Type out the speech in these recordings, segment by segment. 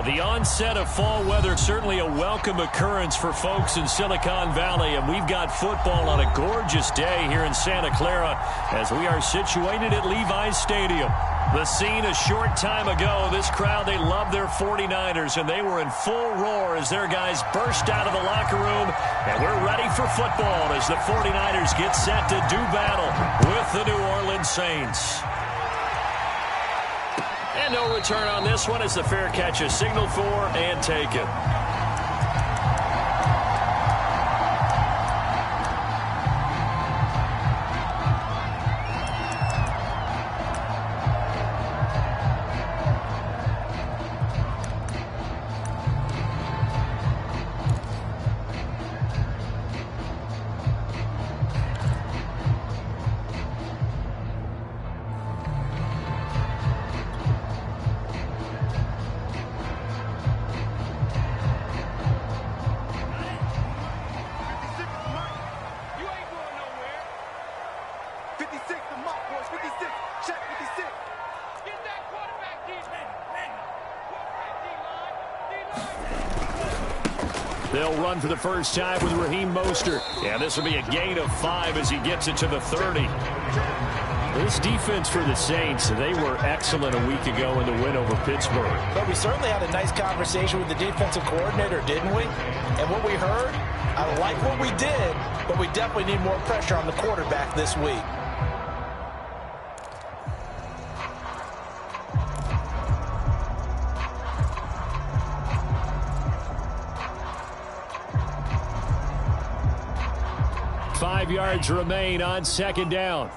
The onset of fall weather, certainly a welcome occurrence for folks in Silicon Valley, and we've got football on a gorgeous day here in Santa Clara as we are situated at Levi's Stadium. The scene a short time ago, this crowd, they love their 49ers, and they were in full roar as their guys burst out of the locker room, and we're ready for football as the 49ers get set to do battle with the New Orleans Saints. And no return on this one as the fair catch is signaled for and taken. They'll run for the first time with Raheem Mostert. Yeah, this will be a gain of 5 as he gets it to the 30. This defense for the Saints, they were excellent a week ago in the win over Pittsburgh. But we certainly had a nice conversation with the defensive coordinator, didn't we? And what we heard, I like what we did, but we definitely need more pressure on the quarterback this week. Five yards remain on second down.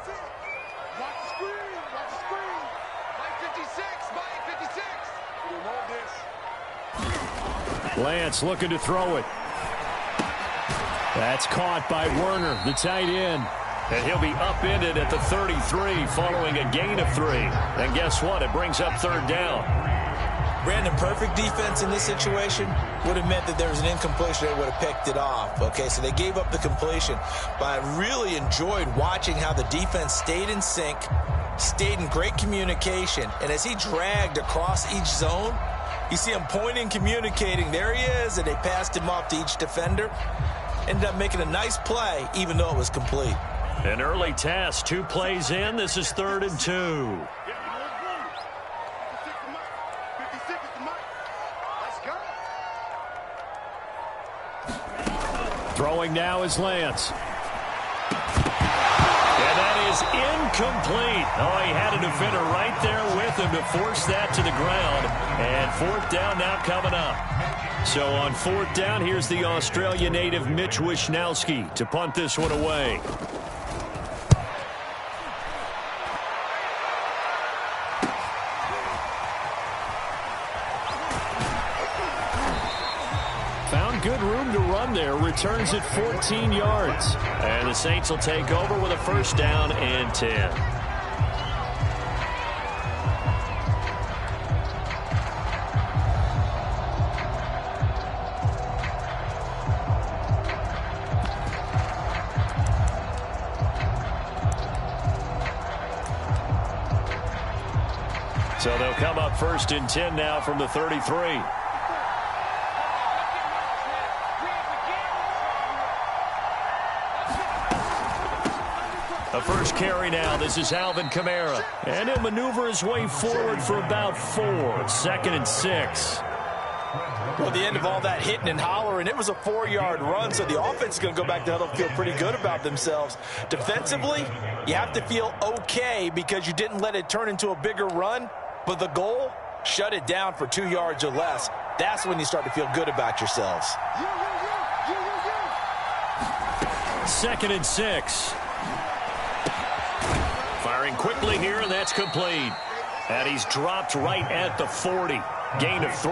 Lance looking to throw it. That's caught by Werner, the tight end. And he'll be upended at the 33 following a gain of 3. And guess what? It brings up third down. Brandon, perfect defense in this situation would have meant that there was an incompletion. They would have picked it off. Okay, so they gave up the completion. But I really enjoyed watching how the defense stayed in sync, stayed in great communication. And as he dragged across each zone, you see him pointing, communicating. There he is, and they passed him off to each defender. Ended up making a nice play, even though it was complete. An early task, 2 plays in. This is 3rd and 2. Throwing now is Lance. And that is incomplete. Oh, he had a defender right there with him to force that to the ground. And 4th down now coming up. So on 4th down, here's the Australia native Mitch Wishnowsky to punt this one away. Good room to run there. Returns at 14 yards. And the Saints will take over with a first down and 10. So they'll come up 1st and 10 now from the 33. The first carry now. This is Alvin Kamara. And he'll maneuver his way forward for about 4. 2nd and 6. Well, the end of all that hitting and hollering, it was a 4-yard run, so the offense is going to go back to huddle and feel pretty good about themselves. Defensively, you have to feel okay because you didn't let it turn into a bigger run, but the goal, shut it down for 2 yards or less. That's when you start to feel good about yourselves. 2nd and 6. Firing quickly here, and that's complete. And he's dropped right at the 40. Gain of 3.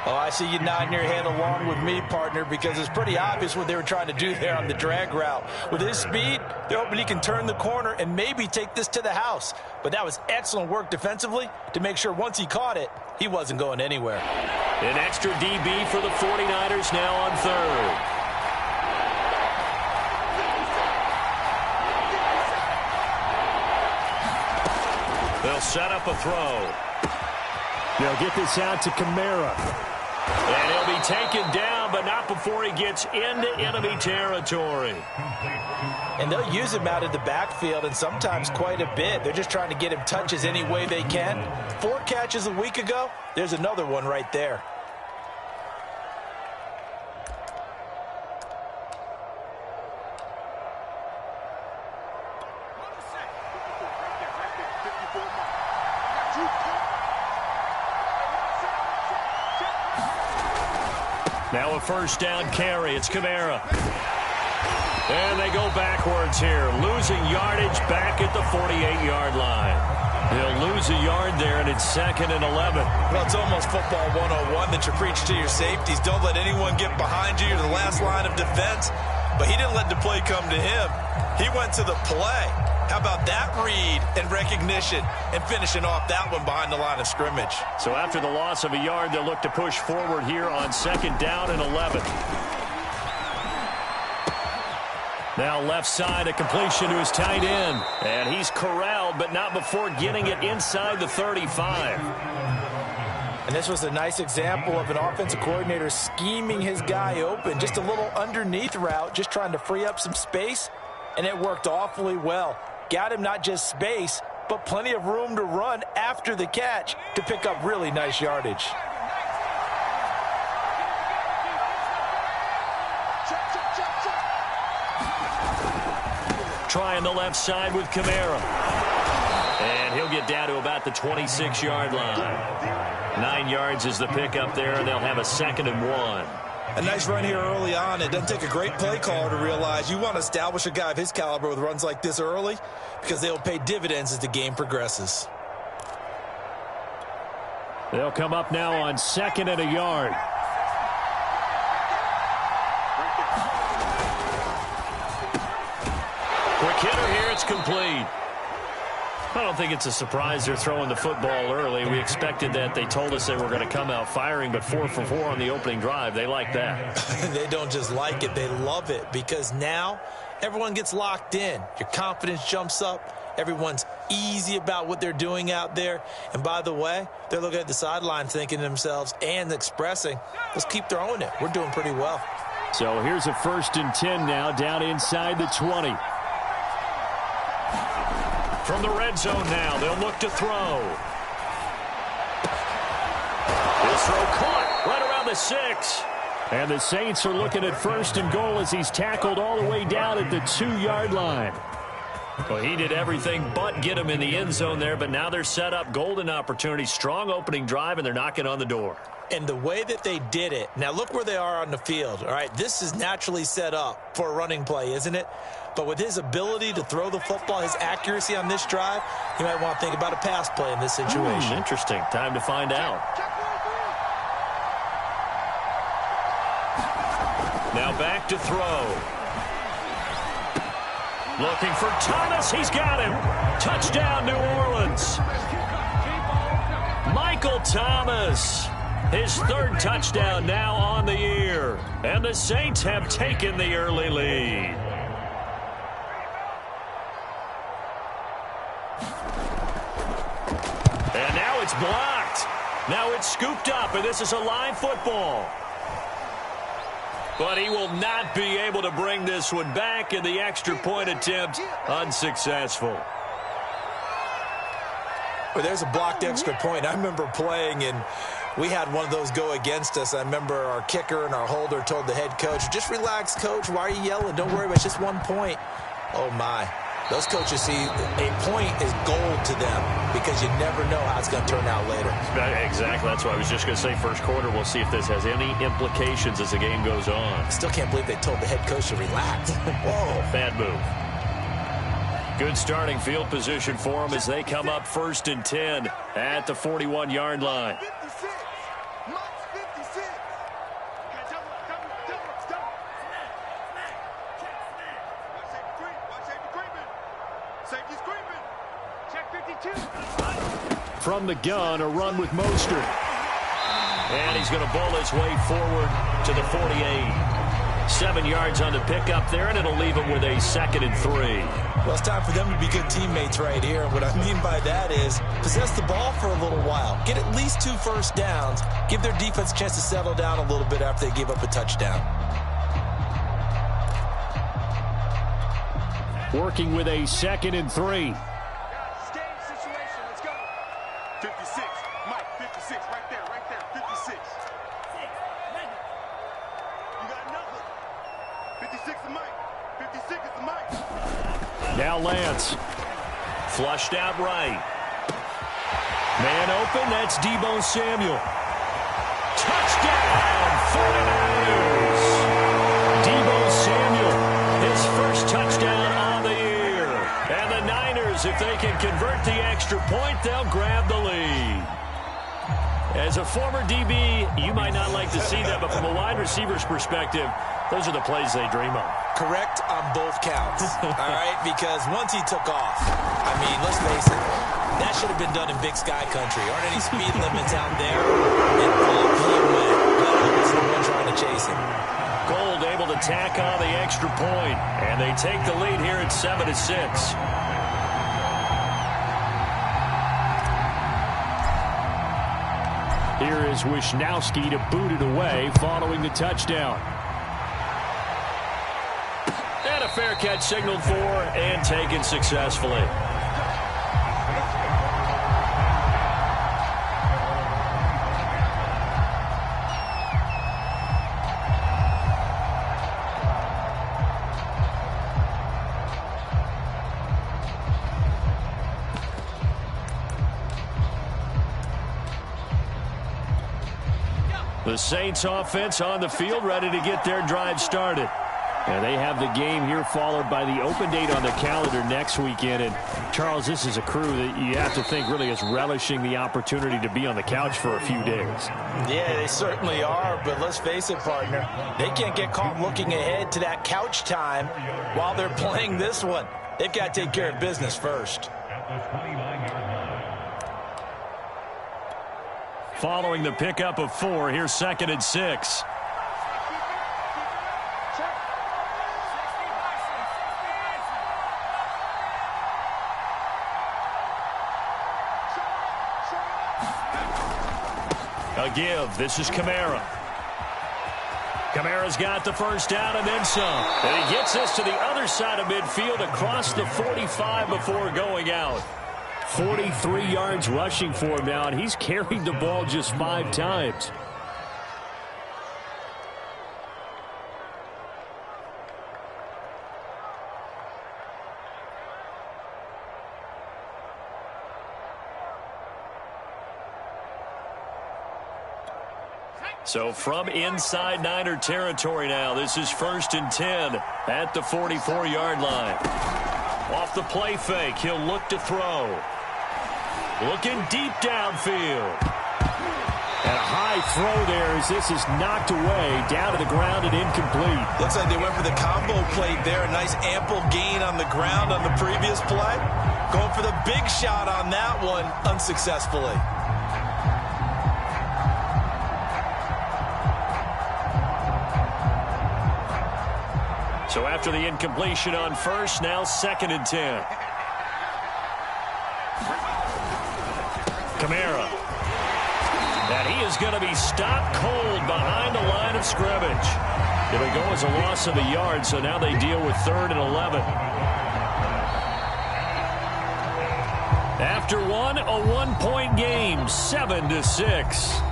Oh, I see you nodding your head along with me, partner, because it's pretty obvious what they were trying to do there on the drag route. With his speed, they're hoping he can turn the corner and maybe take this to the house. But that was excellent work defensively to make sure once he caught it, he wasn't going anywhere. An extra DB for the 49ers now on 3rd. They'll set up a throw. They'll get this out to Kamara. And he'll be taken down, but not before he gets into enemy territory. And they'll use him out of the backfield, and sometimes quite a bit. They're just trying to get him touches any way they can. 4 catches a week ago. There's another one right there. Now a first down carry. It's Kamara. And they go backwards here. Losing yardage back at the 48-yard line. They'll lose a yard there, and it's 2nd and 11. Well, it's almost football 101 that you preach to your safeties. Don't let anyone get behind you. You're the last line of defense. But he didn't let the play come to him. He went to the play. How about that read and recognition and finishing off that one behind the line of scrimmage? So after the loss of a yard, they'll look to push forward here on 2nd down and 11. Now left side, a completion to his tight end. And he's corralled, but not before getting it inside the 35. And this was a nice example of an offensive coordinator scheming his guy open. Just a little underneath route, just trying to free up some space. And it worked awfully well. Got him not just space, but plenty of room to run after the catch to pick up really nice yardage. Trying the left side with Kamara. And he'll get down to about the 26-yard line. 9 yards is the pickup there, and they'll have a 2nd and 1. A nice run here early on. It doesn't take a great play caller to realize you want to establish a guy of his caliber with runs like this early because they'll pay dividends as the game progresses. They'll come up now on 2nd and a yard. Quick hitter here. It's complete. I don't think it's a surprise they're throwing the football early. We expected that. They told us they were going to come out firing, but 4 for 4 on the opening drive. They like that. They don't just like it. They love it because now everyone gets locked in. Your confidence jumps up. Everyone's easy about what they're doing out there. And by the way, they're looking at the sideline thinking to themselves and expressing, let's keep throwing it. We're doing pretty well. So here's a 1st and 10 now down inside the 20. From the red zone now, they'll look to throw. This throw caught right around the 6. And the Saints are looking at 1st and goal as he's tackled all the way down at the 2-yard line. Well, he did everything but get him in the end zone there, but now they're set up. Golden opportunity, strong opening drive, and they're knocking on the door. And the way that they did it, now look where they are on the field. All right, this is naturally set up for a running play, isn't it? But with his ability to throw the football, his accuracy on this drive, you might want to think about a pass play in this situation. Interesting. Time to find out. Now back to throw. Looking for Thomas. He's got him. Touchdown, New Orleans. Michael Thomas. His 3rd touchdown now on the year. And the Saints have taken the early lead. And now it's blocked. Now it's scooped up, and this is a live football. But he will not be able to bring this one back, and the extra point attempt unsuccessful. Well, there's a blocked extra point. I remember playing, and we had one of those go against us. I remember our kicker and our holder told the head coach, just relax, coach. Why are you yelling? Don't worry about it. It's just 1 point. Oh, my. Those coaches see a point is gold to them because you never know how it's going to turn out later. Exactly. That's what I was just going to say. First quarter, we'll see if this has any implications as the game goes on. I still can't believe they told the head coach to relax. Whoa. Bad move. Good starting field position for them as they come up 1st and 10 at the 41-yard line. From the gun, a run with Mostert. And he's going to bowl his way forward to the 48. 7 yards on the pickup there, and it'll leave them with a 2nd and 3. Well, it's time for them to be good teammates right here. And what I mean by that is possess the ball for a little while. Get at least 2 first downs. Give their defense a chance to settle down a little bit after they give up a touchdown. Working with a 2nd and 3. Situation. Let's go. 56. Mike, 56. Right there. 56. You got nothing. 56 is Mike. 56 is the Mike. Now Lance. Flushed out right. Man open. That's Deebo Samuel. Touchdown, 49ers. Deebo Samuel, his first touchdown on the year. And the Niners, if they can convert the extra point, they'll grab the lead. As a former DB, you might not like to see that, but from a wide receiver's perspective, those are the plays they dream of. Correct on both counts, all right? Because once he took off, I mean, let's face it, that should have been done in Big Sky Country. Aren't any speed limits out there? And off he went. God was the one trying to chase him. Gold able to tack on the extra point, and they take the lead here at 7-6. Here is Wisnowski to boot it away following the touchdown. And a fair catch signaled for and taken successfully. The Saints offense on the field, ready to get their drive started. And they have the game here followed by the open date on the calendar next weekend. And, Charles, this is a crew that you have to think really is relishing the opportunity to be on the couch for a few days. Yeah, they certainly are. But let's face it, partner, they can't get caught looking ahead to that couch time while they're playing this one. They've got to take care of business first. Following the pickup of 4, here's 2nd and 6. A give. This is Kamara. Kamara's got the first down and then some. And he gets this to the other side of midfield across the 45 before going out. 43 yards rushing for him now, and he's carried the ball just 5 times. So from inside Niner territory now, this is 1st and 10 at the 44-yard line. Off the play fake, he'll look to throw. Looking deep downfield. And a high throw there as this is knocked away, down to the ground and incomplete. Looks like they went for the combo play there. A nice ample gain on the ground on the previous play. Going for the big shot on that one unsuccessfully. So after the incompletion on first, now 2nd and 10. Kamara. And he is going to be stopped cold behind the line of scrimmage. It'll go as a loss of a yard, so now they deal with 3rd and 11. After one, a 1-point game, 7-6.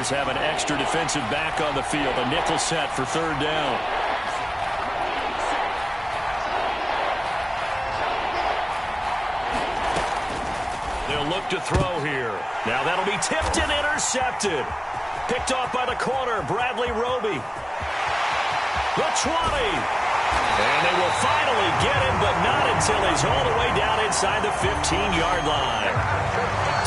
Have an extra defensive back on the field. A nickel set for 3rd down. They'll look to throw here. Now that'll be tipped and intercepted. Picked off by the corner, Bradley Roby. The 20. And they will finally get him, but not until he's all the way down inside the 15-yard line.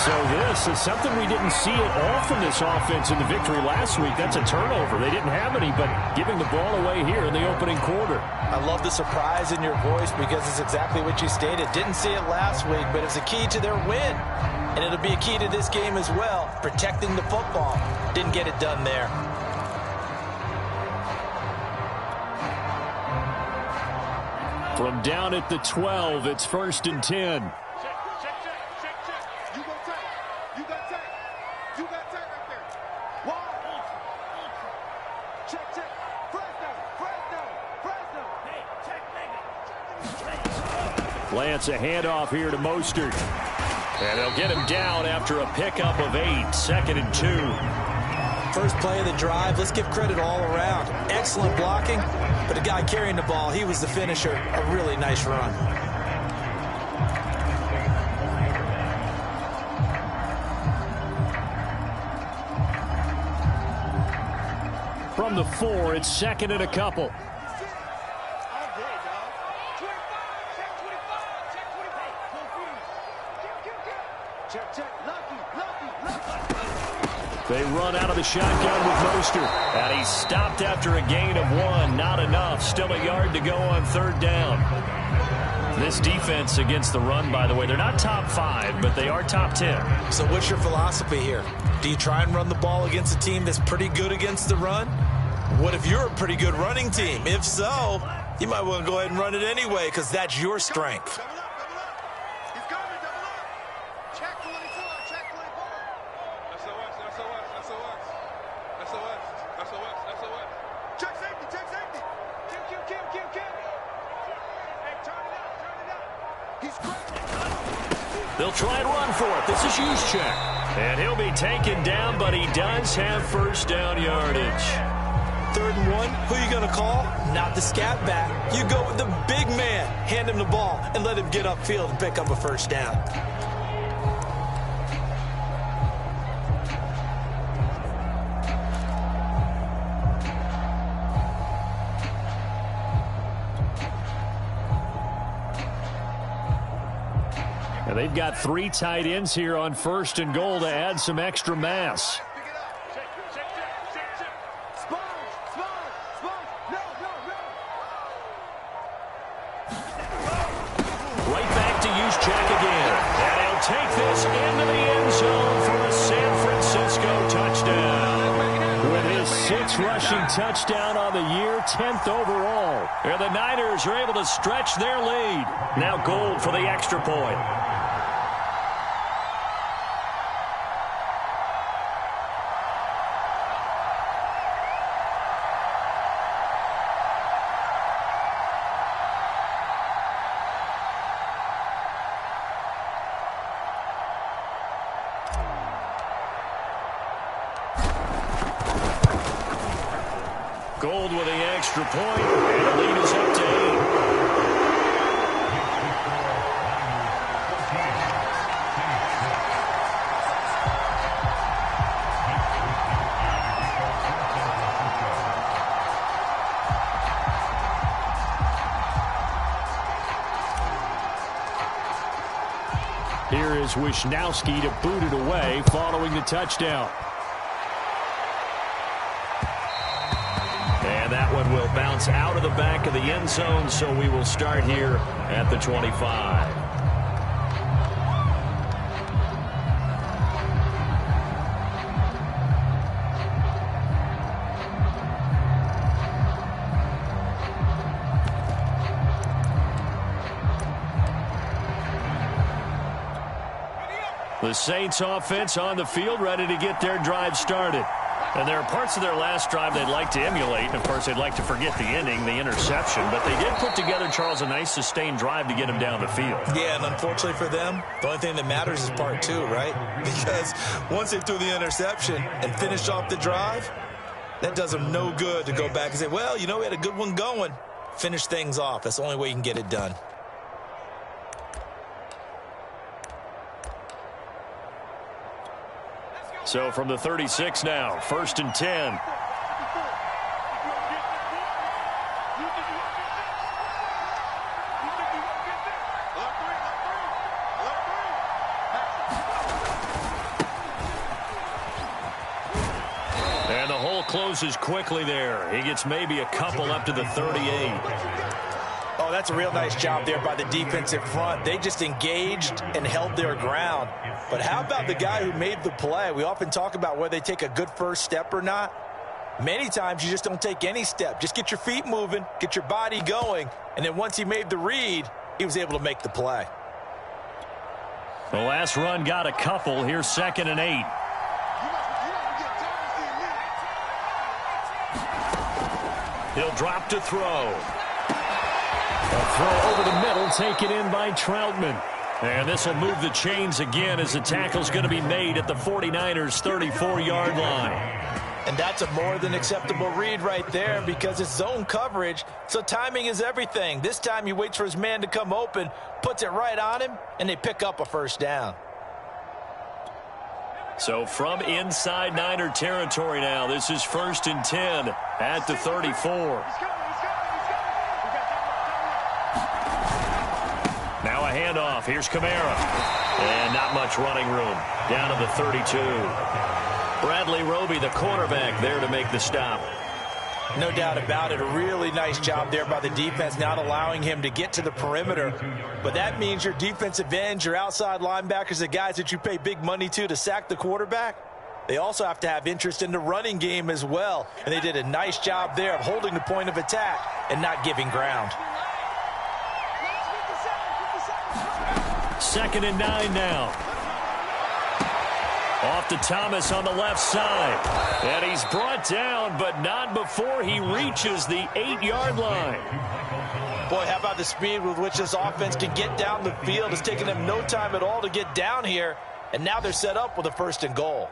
So this is something we didn't see at all from this offense in the victory last week. That's a turnover. They didn't have any, but giving the ball away here in the opening quarter. I love the surprise in your voice because it's exactly what you stated. Didn't see it last week, but it's a key to their win. And it'll be a key to this game as well, protecting the football. Didn't get it done there. From down at the 12, it's 1st and 10. Lance, a handoff here to Mostert. And they'll get him down after a pickup of 8, 2nd and 2. First play of the drive, let's give credit all around. Excellent blocking, but the guy carrying the ball, he was the finisher. A really nice run. From the 4, it's 2nd and a couple. They run out of the shotgun with Mostert. And he's stopped after a gain of 1. Not enough. Still a yard to go on 3rd down. This defense against the run, by the way, they're not top 5, but they are top 10. So what's your philosophy here? Do you try and run the ball against a team that's pretty good against the run? What if you're a pretty good running team? If so, you might want to go ahead and run it anyway because that's your strength. They'll try and run for it. This is Juszczyk. And he'll be taken down, but he does have 1st down yardage. 3rd and 1, who are you going to call? Not the scat back. You go with the big man. Hand him the ball and let him get upfield and pick up a 1st down. And they've got 3 tight ends here on 1st and goal to add some extra mass. Right back to Juszczyk again. And he'll take this into the end zone for a San Francisco touchdown. With his 6th rushing touchdown on the year, 10th overall. And the Niners are able to stretch their lead. Now Gold for the extra point. Gold with the extra point, and the lead is up to 8. Here is Wisnowski to boot it away following the touchdown. That one will bounce out of the back of the end zone, so we will start here at the 25. The Saints offense on the field, ready to get their drive started. And there are parts of their last drive they'd like to emulate. And, of course, they'd like to forget the ending, the interception. But they did put together, Charles, a nice sustained drive to get him down the field. Yeah, and unfortunately for them, the only thing that matters is part 2, right? Because once they threw the interception and finished off the drive, that does them no good to go back and say, well, you know, we had a good one going. Finish things off. That's the only way you can get it done. So from the 36 now, 1st and 10. closes quickly there. He gets maybe a couple up to the 38. Oh, that's a real nice job there by the defensive front. They just engaged and held their ground. But how about the guy who made the play? We often talk about whether they take a good first step or not. Many times you just don't take any step. Just get your feet moving, get your body going, and then once he made the read, he was able to make the play. The last run got a couple. Here's 2nd and 8. He'll drop to throw. A throw over the middle, taken in by Troutman. And this will move the chains again as the tackle's going to be made at the 49ers' 34-yard line. And that's a more than acceptable read right there because it's zone coverage, so timing is everything. This time he waits for his man to come open, puts it right on him, and they pick up a first down. So from inside Niner territory now, this is 1st and 10 at the 34. Now a handoff. Here's Kamara. And not much running room. Down to the 32. Bradley Roby, the cornerback, there to make the stop. No doubt about it. A really nice job there by the defense, not allowing him to get to the perimeter. But that means your defensive ends, your outside linebackers, the guys that you pay big money to sack the quarterback, they also have to have interest in the running game as well. And they did a nice job there of holding the point of attack and not giving ground. 2nd and 9 now. Off to Thomas on the left side. And he's brought down, but not before he reaches the 8-yard line. Boy, how about the speed with which this offense can get down the field? It's taken them no time at all to get down here. And now they're set up with a 1st and goal.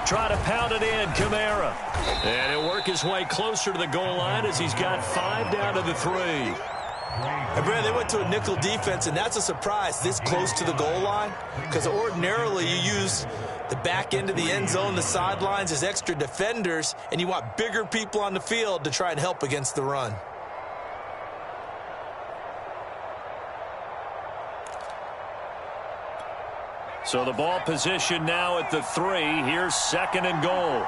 Try to pound it in, Kamara. And he'll work his way closer to the goal line as he's got 5 down to the 3. And Brad, they went to a nickel defense, and that's a surprise this close to the goal line, because ordinarily you use the back end of the end zone, the sidelines as extra defenders, and you want bigger people on the field to try and help against the run. So the ball position now at the 3. Here's 2nd and goal.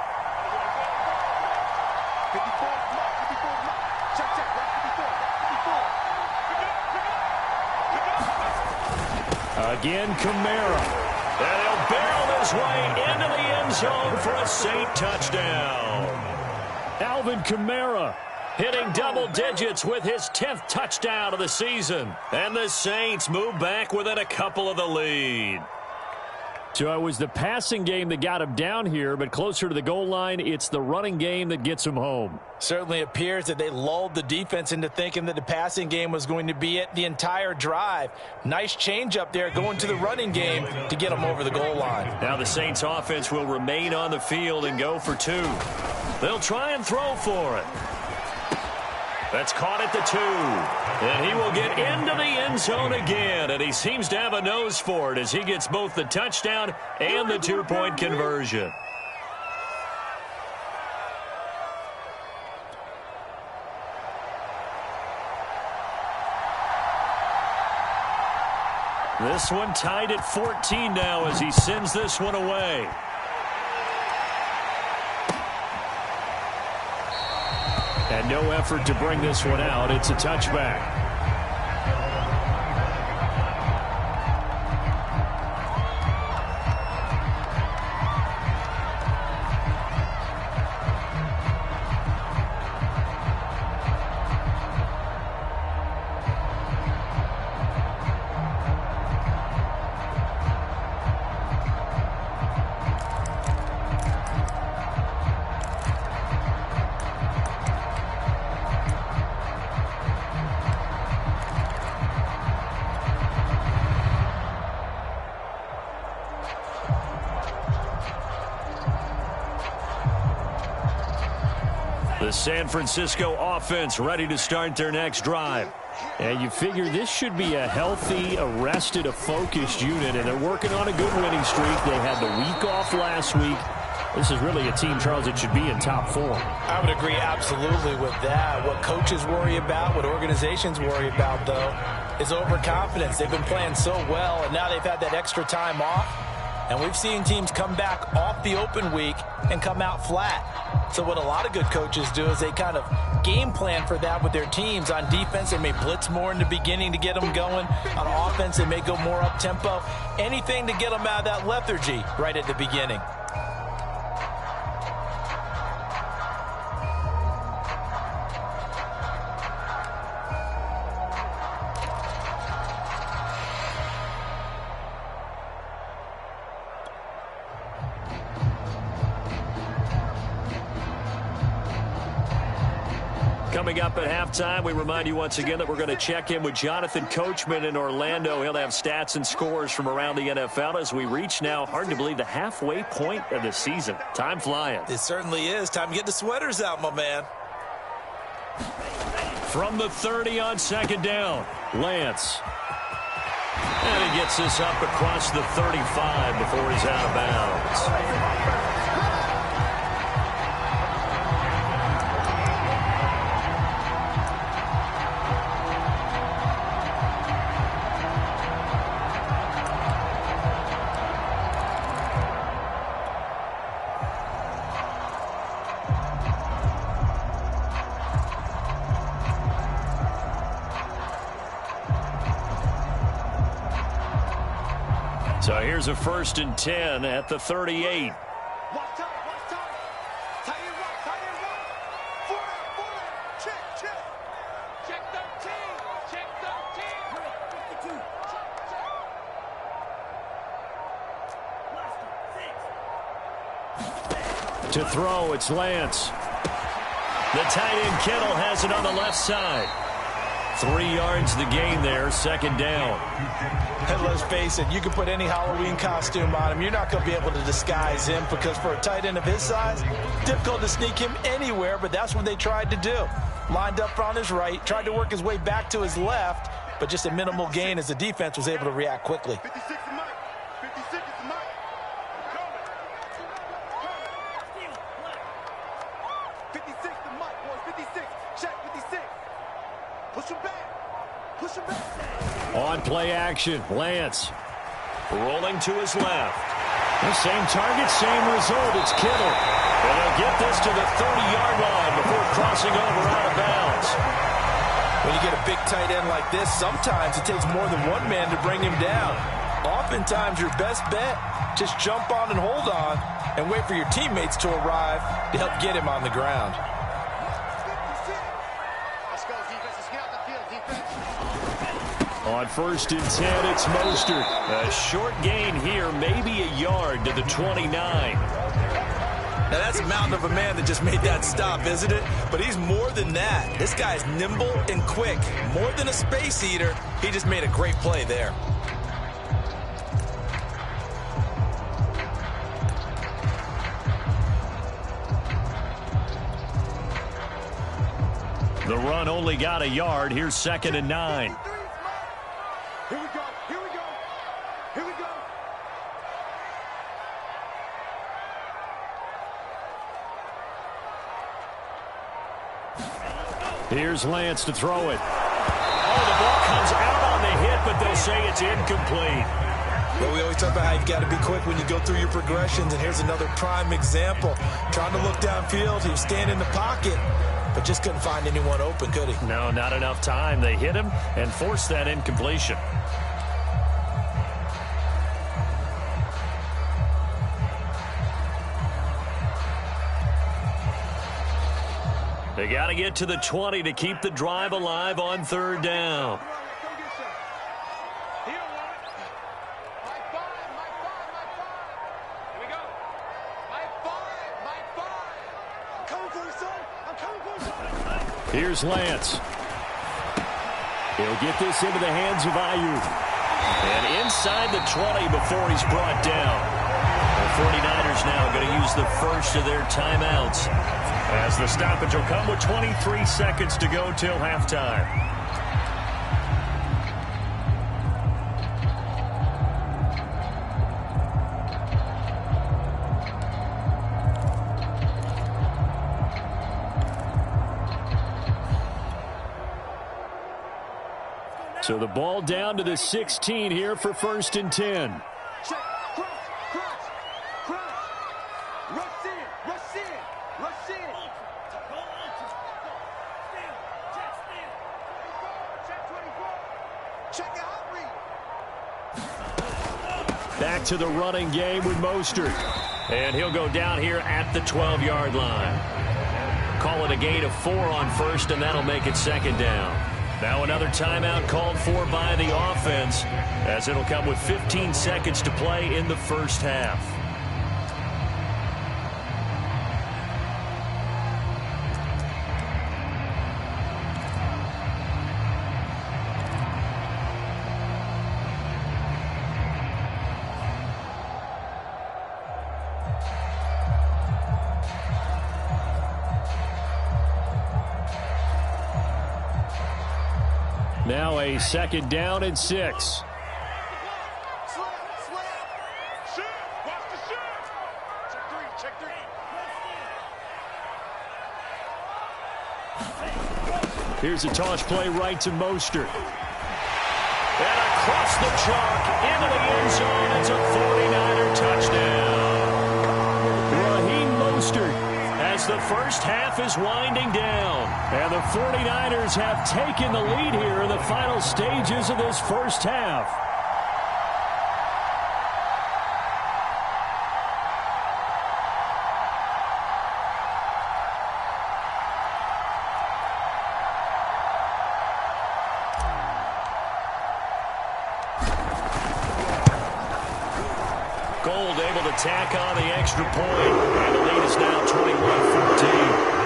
Again, Kamara. And he'll barrel his way into the end zone for a Saint touchdown. Alvin Kamara hitting double digits with his 10th touchdown of the season. And the Saints move back within a couple of the lead. So it was the passing game that got him down here, but closer to the goal line, it's the running game that gets him home. Certainly appears that they lulled the defense into thinking that the passing game was going to be it the entire drive. Nice change up there going to the running game to get them over the goal line. Now the Saints offense will remain on the field and go for 2. They'll try and throw for it. That's caught at the 2. And he will get into the end zone again. And he seems to have a nose for it as he gets both the touchdown and the 2-point conversion. This one tied at 14 now as he sends this one away. And no effort to bring this one out. It's a touchback. The San Francisco offense ready to start their next drive. And you figure this should be a healthy, a focused unit, and they're working on a good winning streak. They had the week off last week. This is really a team, Charles, that should be in top form. I would agree absolutely with that. What coaches worry about, what organizations worry about, though, is overconfidence. They've been playing so well, and now they've had that extra time off. And we've seen teams come back off the open week and come out flat. So what a lot of good coaches do is they kind of game plan for that with their teams. On defense, they may blitz more in the beginning to get them going. On offense, they may go more up-tempo. Anything to get them out of that lethargy right at the beginning. Coming up at halftime, we remind you once again that we're going to check in with Jonathan Coachman in Orlando. He'll have stats and scores from around the NFL as we reach now, hard to believe, the halfway point of the season. Time flying. It certainly is. Time to get the sweaters out, my man. From the 30 on second down, Lance. And he gets this up across the 35 before he's out of bounds. So here's a 1st and 10 at the 38. Watch time. Tight end run. Check. Check 13. To throw, it's Lance. The tight end Kittle has it on the left side. 3 yards the gain there, second down. And let's face it, you can put any Halloween costume on him. You're not going to be able to disguise him because for a tight end of his size, difficult to sneak him anywhere, but that's what they tried to do. Lined up on his right, tried to work his way back to his left, but just a minimal gain as the defense was able to react quickly. 56 is Mike. 56 is Mike. Coming. 56 to Mike, boys. 56. Check 56. Push him back. On play action, Lance. Rolling to his left. The same target, same result. It's Kittle. And he'll get this to the 30-yard line before crossing over out of bounds. When you get a big tight end like this, sometimes it takes more than one man to bring him down. Oftentimes, your best bet, just jump on and hold on and wait for your teammates to arrive to help get him on the ground. On 1st and 10, it's Mostert. A short gain here, maybe a yard to the 29. Now, that's a mountain of a man that just made that stop, isn't it? But he's more than that. This guy's nimble and quick. More than a space eater, he just made a great play there. The run only got a yard. Here's 2nd and 9. Here we go. Here's Lance to throw it. Oh, the ball comes out on the hit, but they'll say it's incomplete. Well, we always talk about how you've got to be quick when you go through your progressions, and here's another prime example. Trying to look downfield, he was standing in the pocket, but just couldn't find anyone open, could he? No, not enough time. They hit him and forced that incompletion. They got to get to the 20 to keep the drive alive on 3rd down. Here's Lance. He'll get this into the hands of Ayuk. And inside the 20 before he's brought down. The 49ers now going to use the first of their timeouts, as the stoppage will come with 23 seconds to go till halftime. So the ball down to the 16 here for 1st and 10. Check. Cross. Rush in. Check the hot read. Back to the running game with Mostert. And he'll go down here at the 12-yard line. Call it a gain of 4 on 1st, and that'll make it 2nd down. Now another timeout called for by the offense, as it'll come with 15 seconds to play in the 1st half. Now a 2nd down and 6. Slap. Shoot. Watch the shoot. Check three. Here's a toss play right to Mostert. And across the chalk into the end zone. It's a 49er touchdown. Raheem Mostert, as the 1st half is winding down. And the 49ers have taken the lead here in the final stages of this 1st half. Gold able to tack on the extra point, and the lead is now 21-14.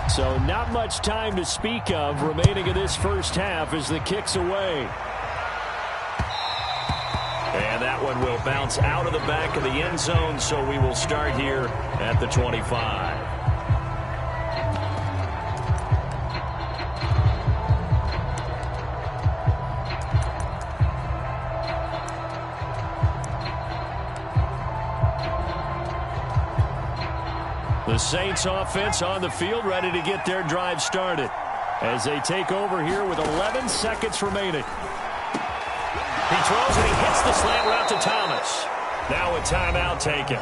So not much time to speak of remaining in this 1st half as the kick's away. And that one will bounce out of the back of the end zone, so we will start here at the 25. The Saints offense on the field, ready to get their drive started as they take over here with 11 seconds remaining. He throws and he hits the slant route to Thomas. Now a timeout taken.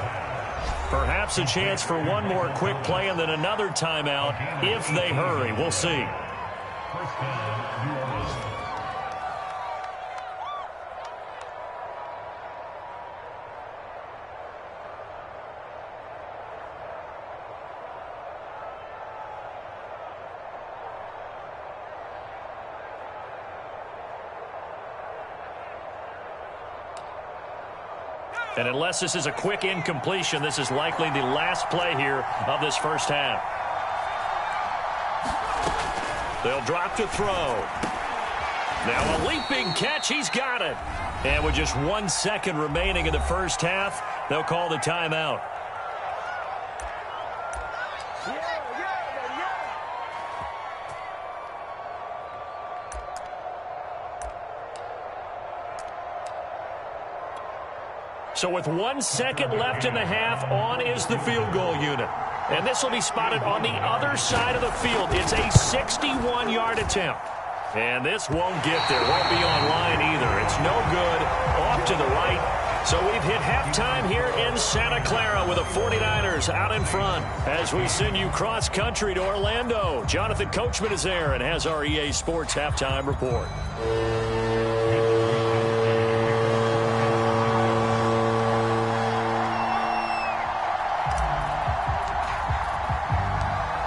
Perhaps a chance for one more quick play and then another timeout if they hurry. We'll see. And unless this is a quick incompletion, this is likely the last play here of this 1st half. They'll drop to throw. Now a leaping catch. He's got it. And with just 1 second remaining in the 1st half, they'll call the timeout. So with 1 second left in the half, on is the field goal unit. And this will be spotted on the other side of the field. It's a 61-yard attempt. And this won't get there. Won't be on line either. It's no good. Off to the right. So we've hit halftime here in Santa Clara with the 49ers out in front. As we send you cross-country to Orlando, Jonathan Coachman is there and has our EA Sports halftime report.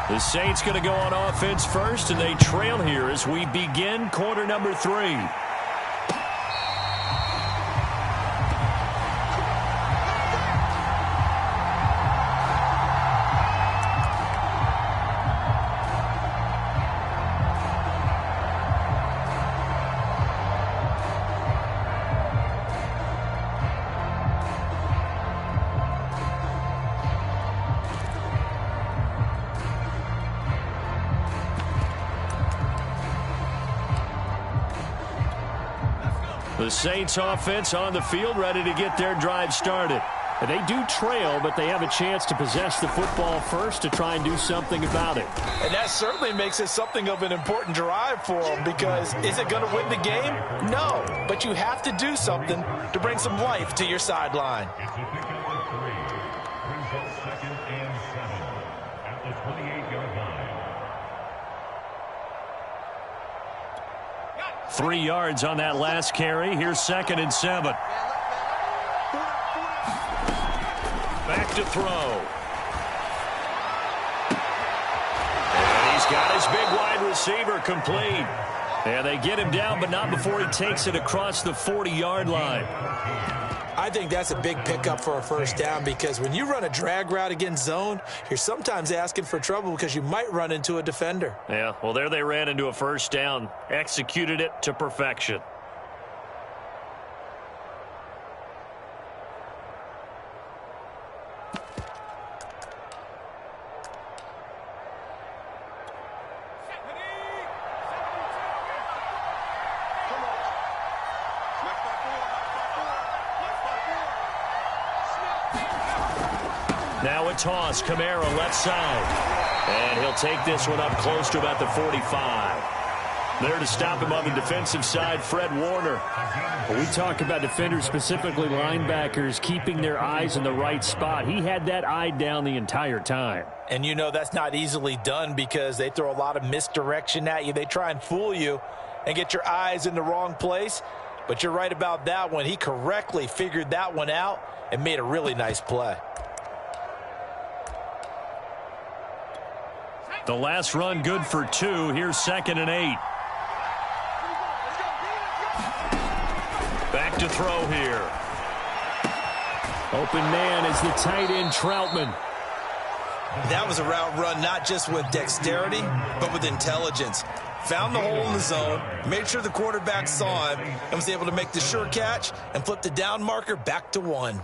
The Saints going to go on offense first, and they trail here as we begin quarter number 3. The Saints offense on the field, ready to get their drive started. And they do trail, but they have a chance to possess the football first to try and do something about it. And that certainly makes it something of an important drive for them, because is it going to win the game? No, but you have to do something to bring some life to your sideline. 3 yards on that last carry. Here's 2nd and 7. Back to throw. And he's got his big wide receiver complete. And they get him down, but not before he takes it across the 40-yard line. I think that's a big pickup for a first down, because when you run a drag route against zone, you're sometimes asking for trouble because you might run into a defender. Yeah, well, there they ran into a first down, executed it to perfection. Now a toss, Kamara left side. And he'll take this one up close to about the 45. There to stop him on the defensive side, Fred Warner. When we talk about defenders, specifically linebackers, keeping their eyes in the right spot, he had that eye down the entire time. And you know that's not easily done, because they throw a lot of misdirection at you. They try and fool you and get your eyes in the wrong place. But you're right about that one. He correctly figured that one out and made a really nice play. The last run good for 2. Here's 2nd and 8. Back to throw here. Open man is the tight end, Troutman. That was a route run not just with dexterity, but with intelligence. Found the hole in the zone, made sure the quarterback saw him, and was able to make the sure catch and flip the down marker back to 1.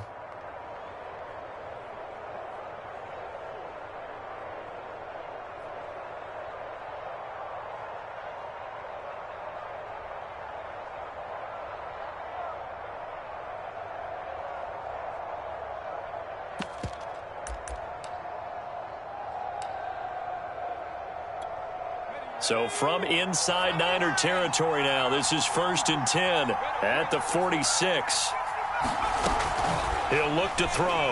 So from inside Niner territory now, this is 1st and 10 at the 46. He'll look to throw.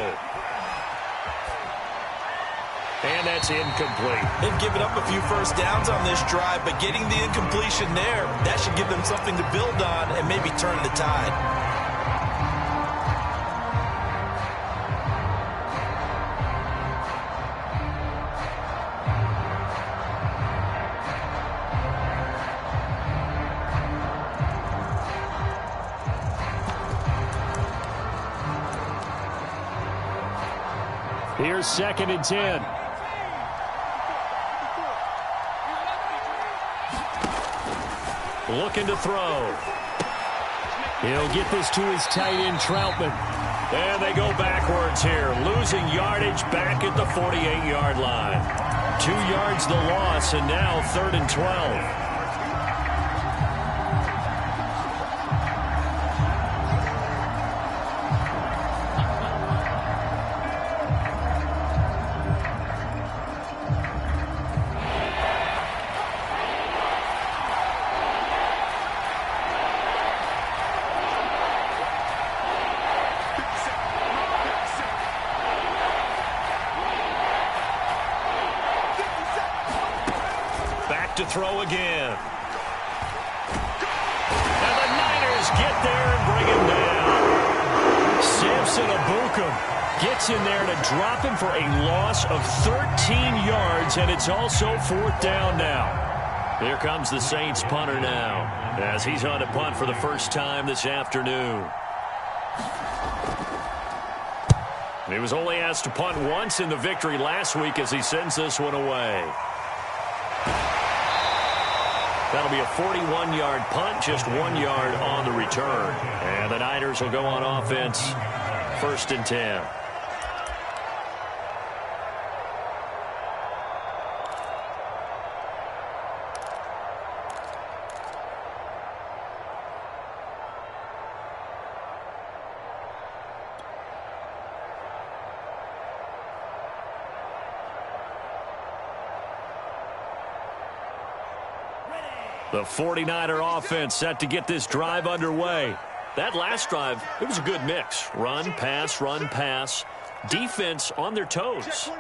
And that's incomplete. They've given up a few first downs on this drive, but getting the incompletion there, that should give them something to build on and maybe turn the tide. Here's 2nd and 10. Looking to throw. He'll get this to his tight end, Troutman. And they go backwards here, losing yardage back at the 48-yard line. 2 yards the loss, and now 3rd and 12. To throw again. And the Niners get there and bring him down. Samson Ebukam gets in there to drop him for a loss of 13 yards, and it's also 4th down now. Here comes the Saints punter now, as he's on to punt for the first time this afternoon. He was only asked to punt once in the victory last week as he sends this one away. That'll be a 41-yard punt, just 1 yard on the return. And the Niners will go on offense, 1st and 10. The 49er offense set to get this drive underway. That last drive, it was a good mix. Run, pass. Defense on their toes.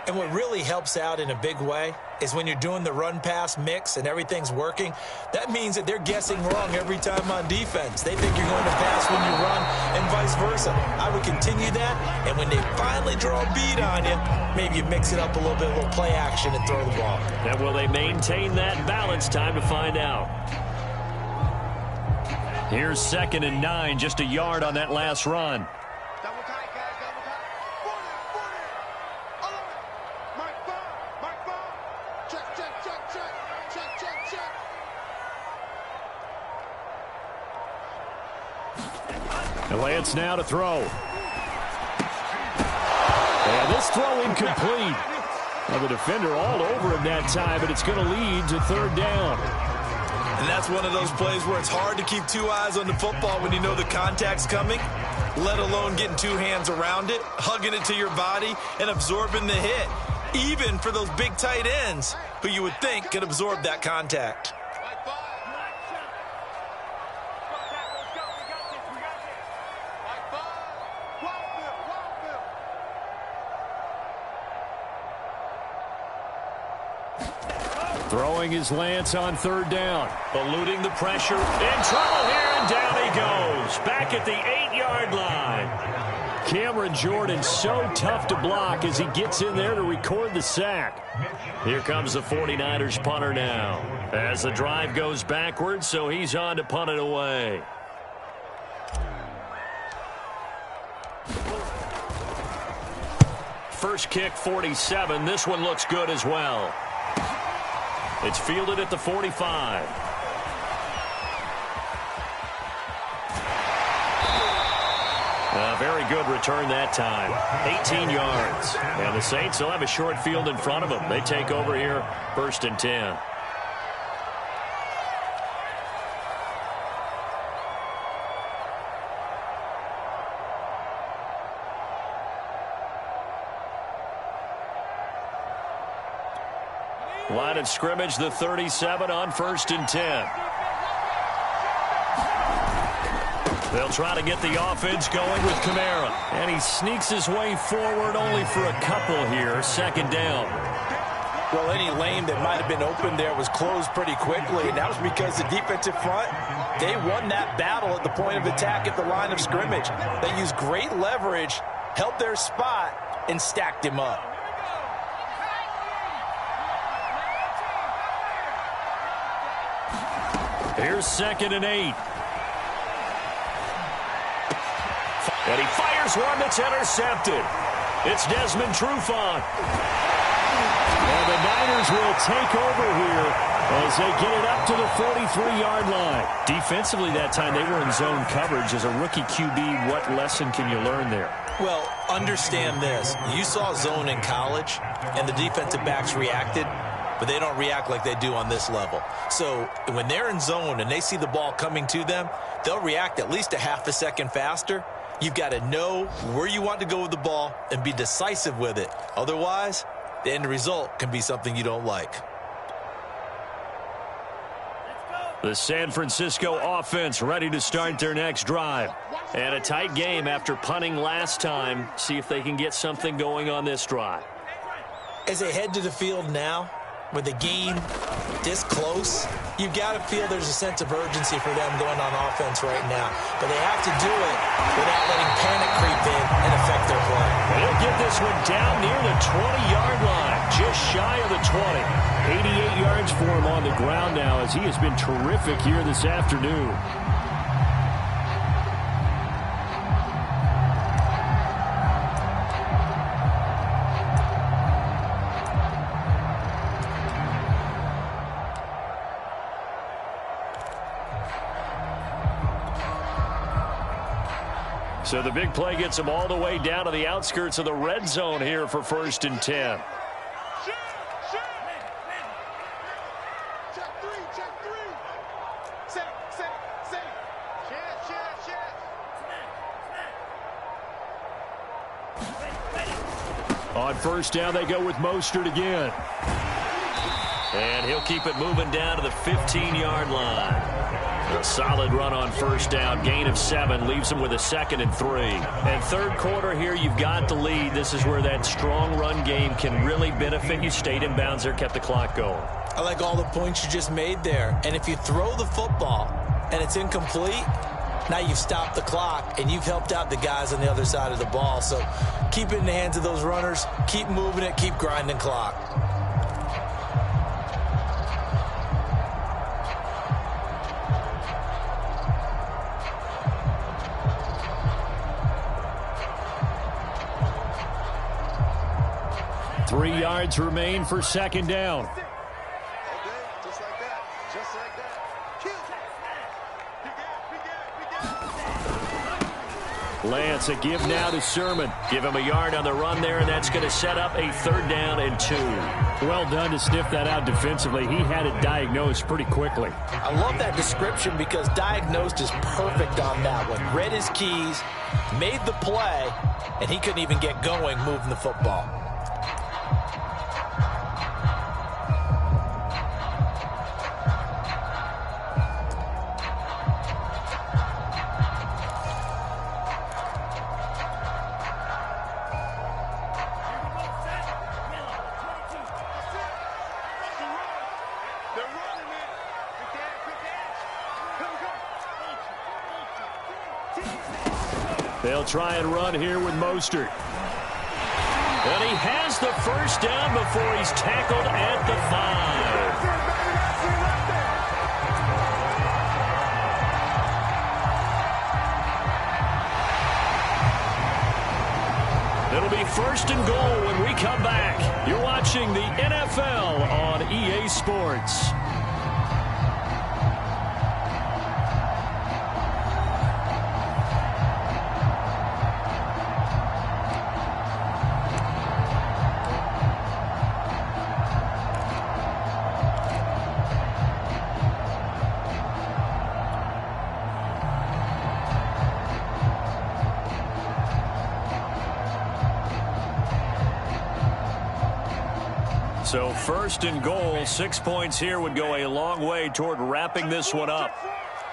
And what really helps out in a big way is when you're doing the run-pass mix and everything's working, that means that they're guessing wrong every time on defense. They think you're going to pass when you run and vice versa. I would continue that, and when they finally draw a bead on you, maybe you mix it up a little bit, a little play action, and throw the ball. And will they maintain that balance? Time to find out. Here's 2nd and 9, just a yard on that last run. Double tight, guys, double tight. 40. Mark 5. Check. And Lance now to throw. And this throw incomplete. Now the defender all over him that time, but it's going to lead to 3rd down. And that's one of those plays where it's hard to keep 2 eyes on the football when you know the contact's coming, let alone getting 2 hands around it, hugging it to your body, and absorbing the hit, even for those big tight ends who you would think could absorb that contact. Throwing his Lance on 3rd down. Eluding the pressure. In trouble here, and down he goes. Back at the 8-yard line. Cameron Jordan so tough to block as he gets in there to record the sack. Here comes the 49ers punter now. As the drive goes backwards, so he's on to punt it away. First kick, 47. This one looks good as well. It's fielded at the 45. A very good return that time. 18 yards. And the Saints will have a short field in front of them. They take over here, 1st and 10. Line of scrimmage, the 37 on 1st and 10. They'll try to get the offense going with Kamara. And he sneaks his way forward only for a couple here. 2nd down. Well, any lane that might have been open there was closed pretty quickly, and that was because the defensive front, they won that battle at the point of attack at the line of scrimmage. They used great leverage, held their spot, and stacked him up. Here's 2nd and 8. And he fires one that's intercepted. It's Desmond Trufant. And the Niners will take over here as they get it up to the 43-yard line. Defensively that time, they were in zone coverage. As a rookie QB, what lesson can you learn there? Well, understand this. You saw zone in college, and the defensive backs reacted, but they don't react like they do on this level. So when they're in zone and they see the ball coming to them, they'll react at least a half a second faster. You've got to know where you want to go with the ball and be decisive with it. Otherwise, the end result can be something you don't like. The San Francisco offense ready to start their next drive. And a tight game after punting last time. See if they can get something going on this drive. As they head to the field now, with the game this close, you've got to feel there's a sense of urgency for them going on offense right now. But they have to do it without letting panic creep in and affect their play. They'll get this one down near the 20-yard line, just shy of the 20. 88 yards for him on the ground now as he has been terrific here this afternoon. So the big play gets them all the way down to the outskirts of the red zone here for 1st and 10. On 1st down, they go with Mostert again. And he'll keep it moving down to the 15-yard line. A solid run on first down. Gain of 7 leaves him with a 2nd and 3. And third quarter here, you've got the lead. This is where that strong run game can really benefit you. Stayed in bounds there, kept the clock going. I like all the points you just made there. And if you throw the football and it's incomplete, now you've stopped the clock and you've helped out the guys on the other side of the ball. So keep it in the hands of those runners. Keep moving it. Keep grinding clock. Three yards remain for second down. Just like that. Just like that. Lance, a give now to Sermon. Give him a yard on the run there, and that's going to set up a 3rd down and 2. Well done to sniff that out defensively. He had it diagnosed pretty quickly. I love that description because diagnosed is perfect on that one. Read his keys, made the play, and he couldn't even get going moving the football. They'll try and run here with Mostert. And he has the first down before he's tackled at the 5. It'll be 1st and goal when we come back. You're watching the NFL on EA Sports. So 1st and goal, 6 points here would go a long way toward wrapping this one up.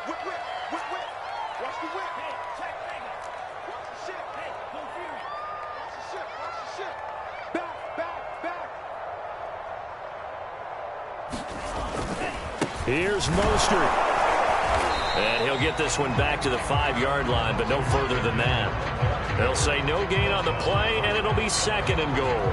Watch the whip. Watch the shit. Watch the shit. Back. Here's Mostert. And he'll get this one back to the 5-yard line, but no further than that. They'll say no gain on the play, and it'll be 2nd and goal.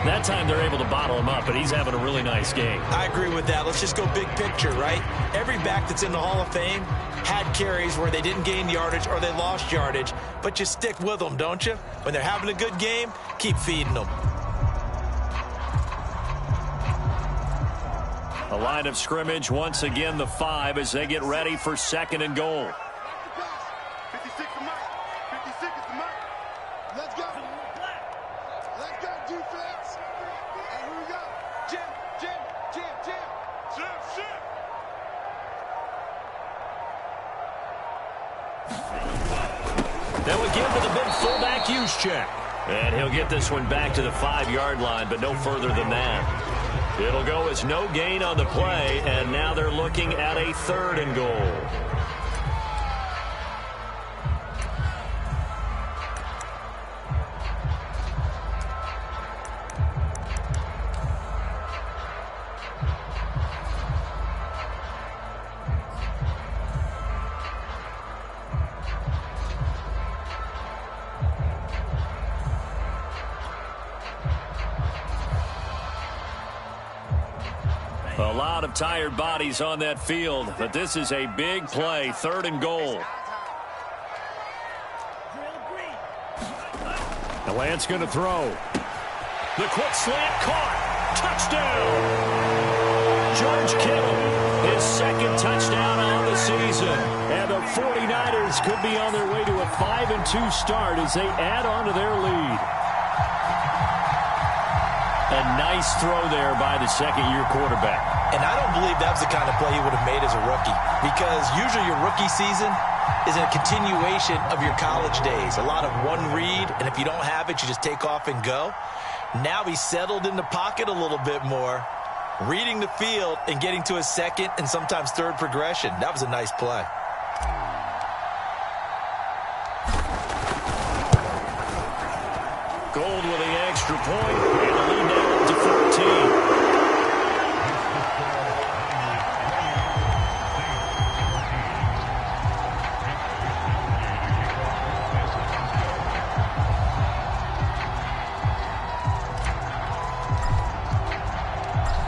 That time they're able to bottle him up, but he's having a really nice game. I agree with that. Let's just go big picture, right? Every back that's in the Hall of Fame had carries where they didn't gain yardage or they lost yardage, but you stick with them, don't you? When they're having a good game, keep feeding them. A line of scrimmage, once again the 5 as they get ready for 2nd and goal. 56 to Mike. 56 is the Mike. Let's go. Let's go, defense. And here we go. Jim. Then we give to the big fullback use check. And he'll get this one back to the 5-yard line, but no further than that. It'll go as no gain on the play, and now they're looking at a 3rd and goal. A lot of tired bodies on that field, but this is a big play, 3rd and goal. The Lance going to throw. The quick slant caught. Touchdown. George Kittle, his 2nd touchdown on the season. And the 49ers could be on their way to a 5-2 start as they add on to their lead. A nice throw there by the 2nd-year quarterback. And I don't believe that was the kind of play he would have made as a rookie, because usually your rookie season is a continuation of your college days. A lot of one read, and if you don't have it, you just take off and go. Now he's settled in the pocket a little bit more, reading the field and getting to a second and sometimes third progression. That was a nice play. Gold with the extra point, and the lead now up to 14.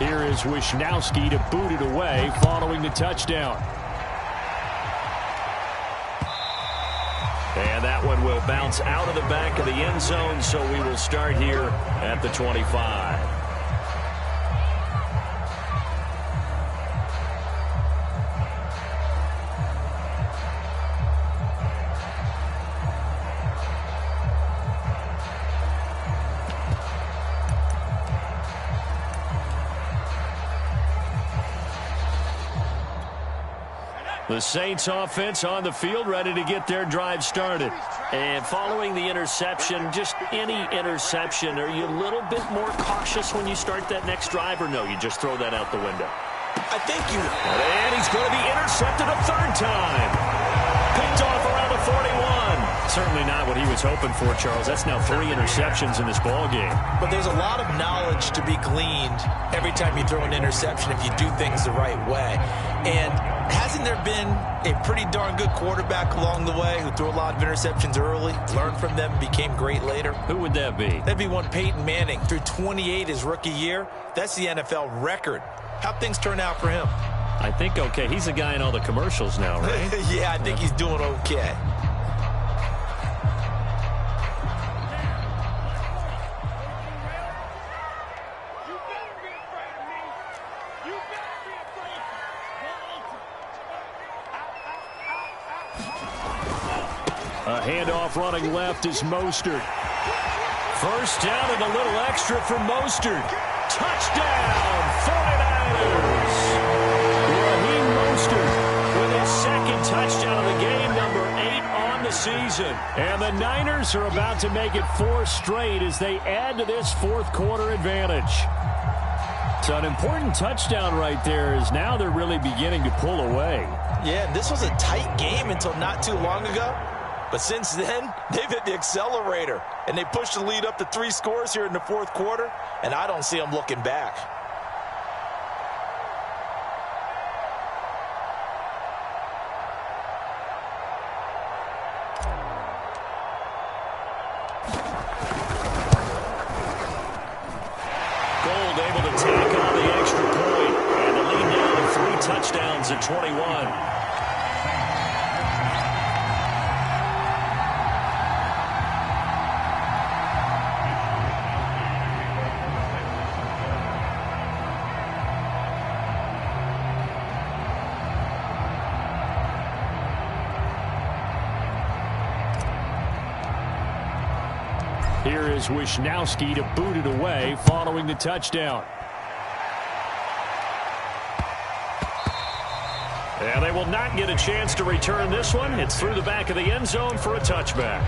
Here is Wisnowski to boot it away following the touchdown. And that one will bounce out of the back of the end zone, so we will start here at the 25. The Saints offense on the field, ready to get their drive started. And following the interception, just any interception, are you a little bit more cautious when you start that next drive, or no, you just throw that out the window? I think you... And he's going to be intercepted a third time. Picked off around the 41. Certainly not what he was hoping for, Charles. That's now 3 interceptions in this ball game. But there's a lot of knowledge to be gleaned every time you throw an interception if you do things the right way. And hasn't there been a pretty darn good quarterback along the way who threw a lot of interceptions early, learned from them, became great later? Who would that be? That'd be one Peyton Manning. Threw 28 his rookie year. That's the NFL record. How'd things turn out for him? I think okay. He's a guy in all the commercials now, right? Yeah, I think he's doing okay. A handoff running left is Mostert. First down and a little extra for Mostert. Touchdown, 49ers. Raheem Mostert with his second touchdown of the game, number 8 on the season. And the Niners are about to make it 4 straight as they add to this fourth quarter advantage. So an important touchdown right there is now they're really beginning to pull away. Yeah, this was a tight game until not too long ago. But since then, they've hit the accelerator, and they pushed the lead up to 3 scores here in the fourth quarter, and I don't see them looking back. Gold able to tack on the extra point, and the lead now to 3 touchdowns at 21. Here is Wisnowski to boot it away following the touchdown. And they will not get a chance to return this one. It's through the back of the end zone for a touchback.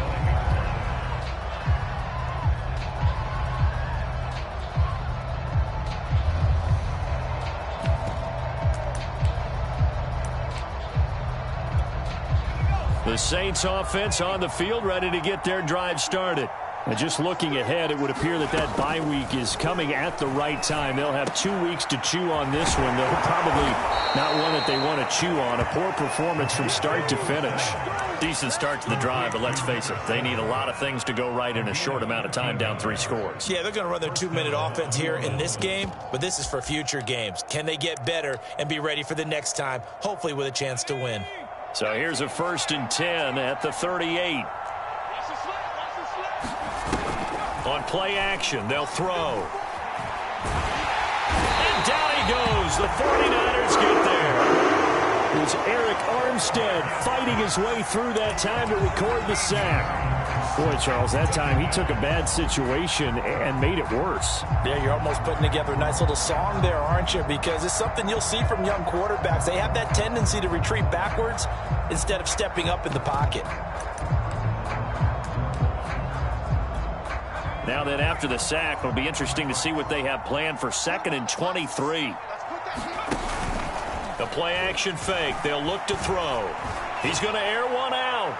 The Saints offense on the field, ready to get their drive started. And just looking ahead, it would appear that that bye week is coming at the right time. They'll have 2 weeks to chew on this one, though probably not one that they want to chew on. A poor performance from start to finish. Decent start to the drive, but let's face it, they need a lot of things to go right in a short amount of time, down 3 scores. Yeah, they're going to run their 2-minute offense here in this game, but this is for future games. Can they get better and be ready for the next time, hopefully with a chance to win? So here's a 1st and 10 at the 38. On play action, they'll throw. And down he goes. The 49ers get there. It was Eric Armstead fighting his way through that time to record the sack. Boy, Charles, that time he took a bad situation and made it worse. Yeah, you're almost putting together a nice little song there, aren't you? Because it's something you'll see from young quarterbacks. They have that tendency to retreat backwards instead of stepping up in the pocket. Now then, after the sack, it'll be interesting to see what they have planned for 2nd and 23. The play action fake. They'll look to throw. He's going to air one out.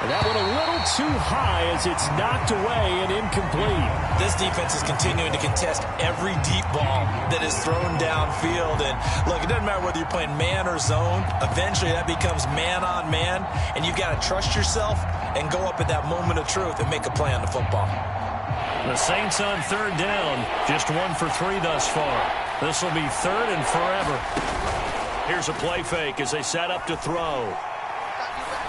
And that one a little too high as it's knocked away and incomplete. This defense is continuing to contest every deep ball that is thrown downfield. And look, it doesn't matter whether you're playing man or zone. Eventually that becomes man on man. And you've got to trust yourself and go up at that moment of truth and make a play on the football. The Saints on 3rd down. Just 1 for 3 thus far. This will be 3rd and forever. Here's a play fake as they set up to throw.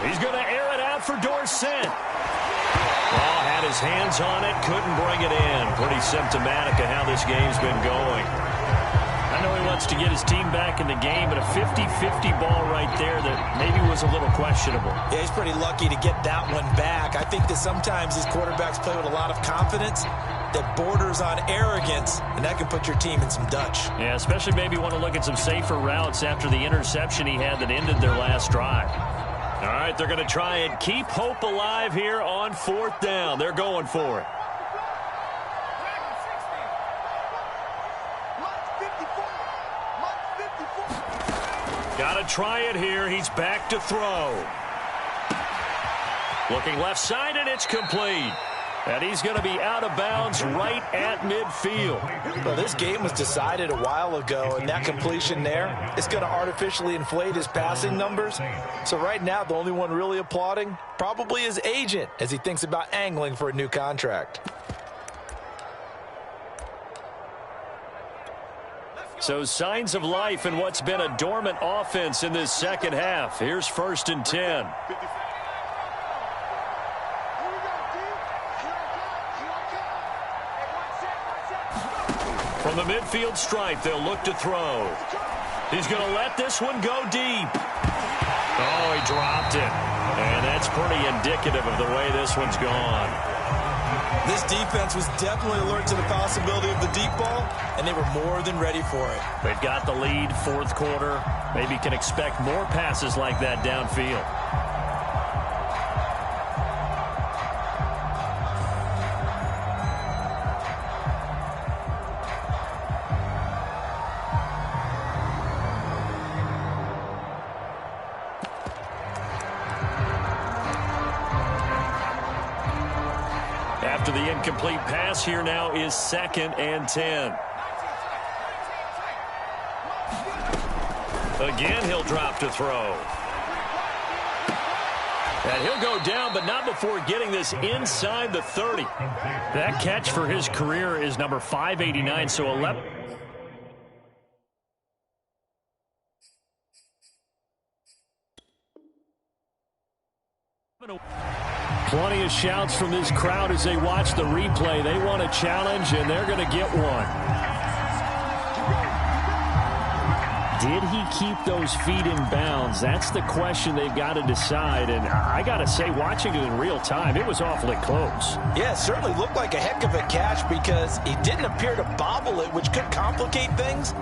He's going to air it out for Dorsett. Oh, had his hands on it, couldn't bring it in. Pretty symptomatic of how this game's been going. I know he wants to get his team back in the game, but a 50-50 ball right there that maybe was a little questionable. Yeah, he's pretty lucky to get that one back. I think that sometimes these quarterbacks play with a lot of confidence that borders on arrogance, and that can put your team in some Dutch. Yeah, especially maybe want to look at some safer routes after the interception he had that ended their last drive. All right, they're going to try and keep hope alive here on 4th down. They're going for it. Got to try it here. He's back to throw. Looking left side, and it's complete. And he's going to be out of bounds right at midfield. Well, this game was decided a while ago, and that completion there is going to artificially inflate his passing numbers. So right now, the only one really applauding probably his agent as he thinks about angling for a new contract. So signs of life in what's been a dormant offense in this second half. Here's 1st and 10. From the midfield stripe, they'll look to throw. He's going to let this one go deep. Oh, he dropped it. And that's pretty indicative of the way this one's gone. This defense was definitely alert to the possibility of the deep ball, and they were more than ready for it. They've got the lead, 4th quarter. Maybe can expect more passes like that downfield. After the incomplete pass, here now is 2nd and 10. Again, he'll drop to throw. And he'll go down, but not before getting this inside the 30. That catch for his career is number 589, so 11. Plenty of shouts from this crowd as they watch the replay. They want a challenge, and they're going to get one. Did he keep those feet in bounds? That's the question they've got to decide. And I got to say, watching it in real time, it was awfully close. Yeah, it certainly looked like a heck of a catch because he didn't appear to bobble it, which could complicate things.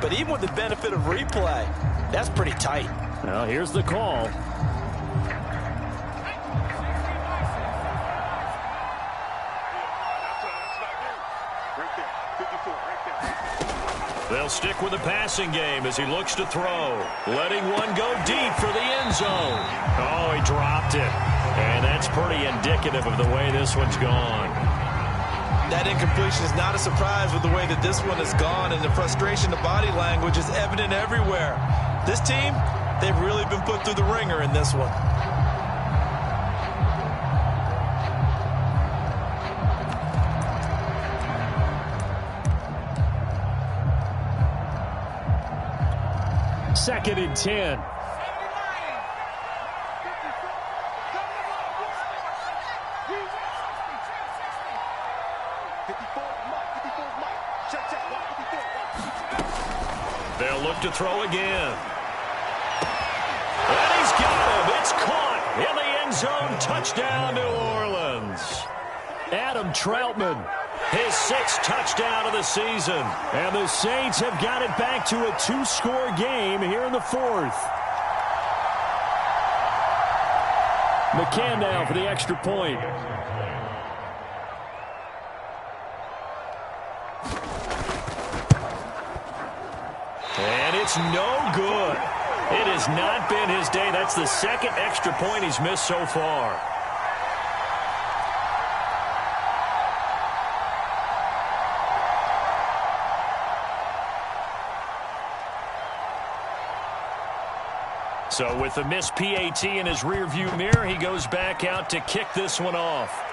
But even with the benefit of replay, that's pretty tight. Well, here's the call. They'll stick with the passing game as he looks to throw. Letting one go deep for the end zone. Oh, he dropped it. And that's pretty indicative of the way this one's gone. That incompletion is not a surprise with the way that this one has gone, and the frustration, the body language is evident everywhere. This team, they've really been put through the ringer in this one. Second and 10. They'll look to throw again. And he's got him. It's caught in the end zone. Touchdown, New Orleans. Adam Troutman. His 6th touchdown of the season. And the Saints have got it back to a 2-score game here in the 4th. McCann now for the extra point. And it's no good. It has not been his day. That's the second extra point he's missed so far. So with the missed PAT in his rearview mirror, he goes back out to kick this one off.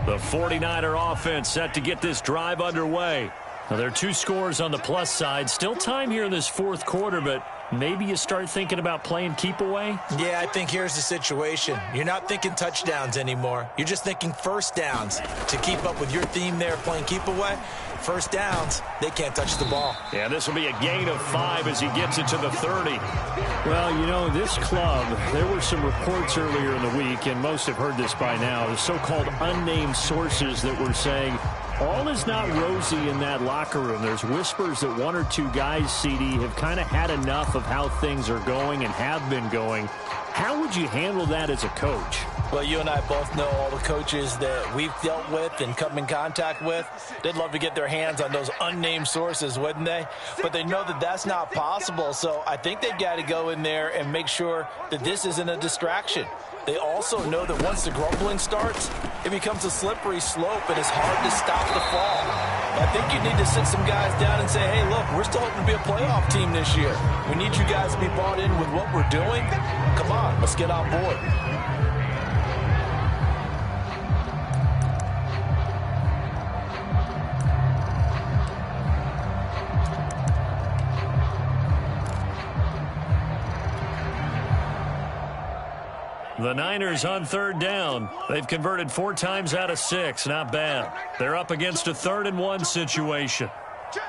The 49er offense set to get this drive underway. Now, there are 2 scores on the plus side. Still time here in this fourth quarter, but maybe you start thinking about playing keep away? Yeah, I think here's the situation. You're not thinking touchdowns anymore. You're just thinking first downs. To keep up with your theme there, playing keep away, first downs, they can't touch the ball. Yeah, this will be a gain of 5 as he gets it to the 30. Well, you know, this club, there were some reports earlier in the week, and most have heard this by now, the so-called unnamed sources that were saying all is not rosy in that locker room. There's whispers that 1 or 2 guys, CD, have kind of had enough of how things are going and have been going. How would you handle that as a coach? Well, you and I both know all the coaches that we've dealt with and come in contact with. They'd love to get their hands on those unnamed sources, wouldn't they? But they know that that's not possible, so I think they've got to go in there and make sure that this isn't a distraction. They also know that once the grumbling starts, it becomes a slippery slope and it's hard to stop the fall. I think you need to sit some guys down and say, hey, look, we're still hoping to be a playoff team this year. We need you guys to be bought in with what we're doing. Come on, let's get on board. The Niners on third down. They've converted 4 times out of 6. Not bad. They're up against a 3rd and 1 situation. Check.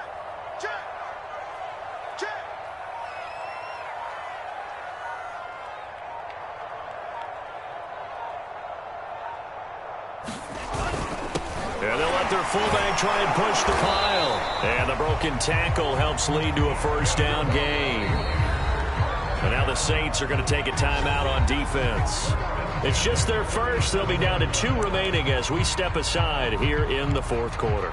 And they'll let their fullback try and push the pile. And the broken tackle helps lead to a first down gain. And now the Saints are going to take a timeout on defense. It's just their first. They'll be down to 2 remaining as we step aside here in the fourth quarter.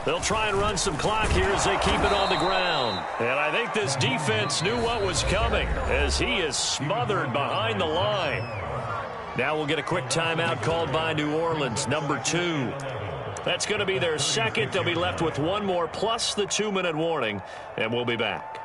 They'll try and run some clock here as they keep it on the ground. And I think this defense knew what was coming as he is smothered behind the line. Now we'll get a quick timeout called by New Orleans, number 2. That's going to be their second. They'll be left with 1 more plus the 2-minute warning, and we'll be back.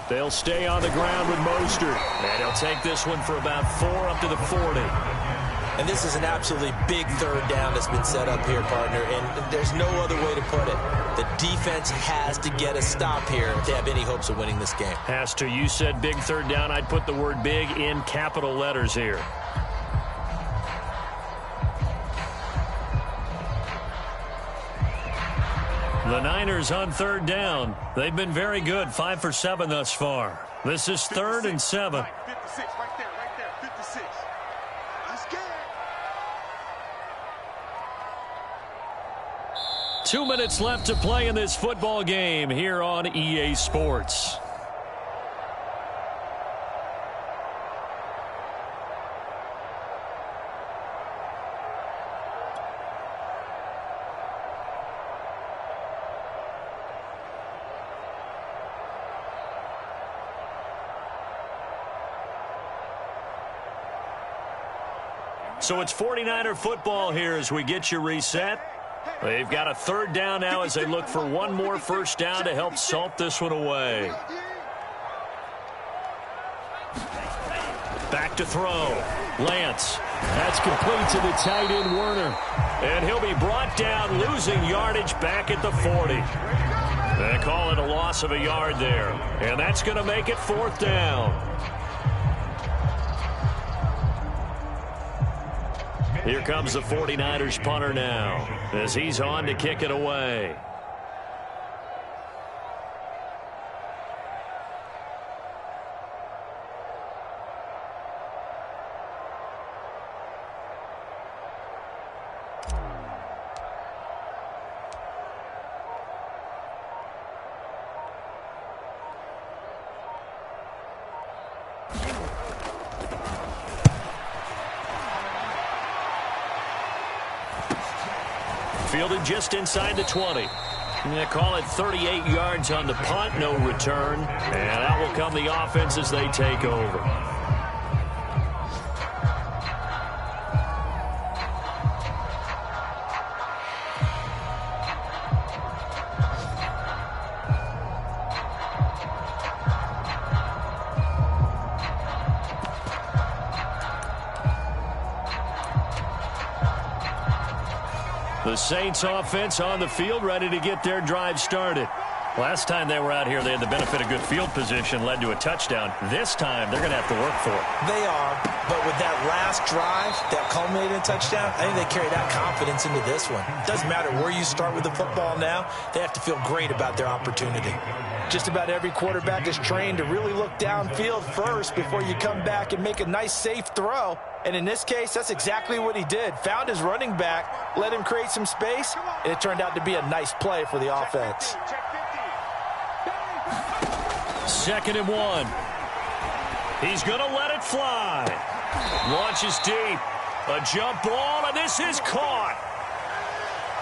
They'll stay on the ground with Mostert. And he'll take this one for about 4 up to the 40. And this is an absolutely big third down that's been set up here, partner. And there's no other way to put it. The defense has to get a stop here to have any hopes of winning this game. Has to. You said big third down. I'd put the word big in capital letters here. The Niners on third down. They've been very good, 5 for 7 thus far. This is 3rd and 7. 56, right there, 56. Let's get it. 2 minutes left to play in this football game here on EA Sports. So it's 49er football here as we get you reset. They've got a third down now as they look for one more first down to help salt this one away. Back to throw. Lance. That's complete to the tight end, Werner. And he'll be brought down, losing yardage back at the 40. They call it a loss of a yard there. And that's going to make it 4th down. Here comes the 49ers punter now as he's on to kick it away. Fielded just inside the 20. They call it 38 yards on the punt, no return. And out will come the offense as they take over. The Saints offense on the field, ready to get their drive started. Last time they were out here, they had the benefit of good field position, led to a touchdown. This time, they're going to have to work for it. They are, but with that last drive that culminated in a touchdown, I think they carry that confidence into this one. Doesn't matter where you start with the football now, they have to feel great about their opportunity. Just about every quarterback is trained to really look downfield first before you come back and make a nice, safe throw. And in this case, that's exactly what he did. Found his running back, let him create some space, and it turned out to be a nice play for the offense. 2nd and 1. He's going to let it fly. Launches deep. A jump ball, and this is caught.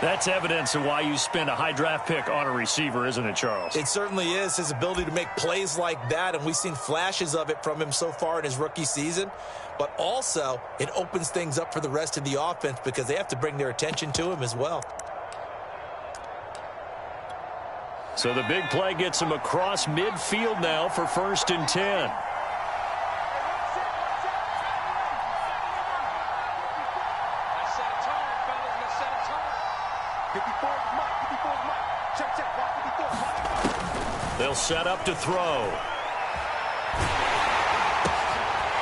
That's evidence of why you spend a high draft pick on a receiver, isn't it, Charles? It certainly is. His ability to make plays like that, and we've seen flashes of it from him so far in his rookie season. But also, it opens things up for the rest of the offense because they have to bring their attention to him as well. So the big play gets him across midfield now for 1st and 10. They'll set up to throw.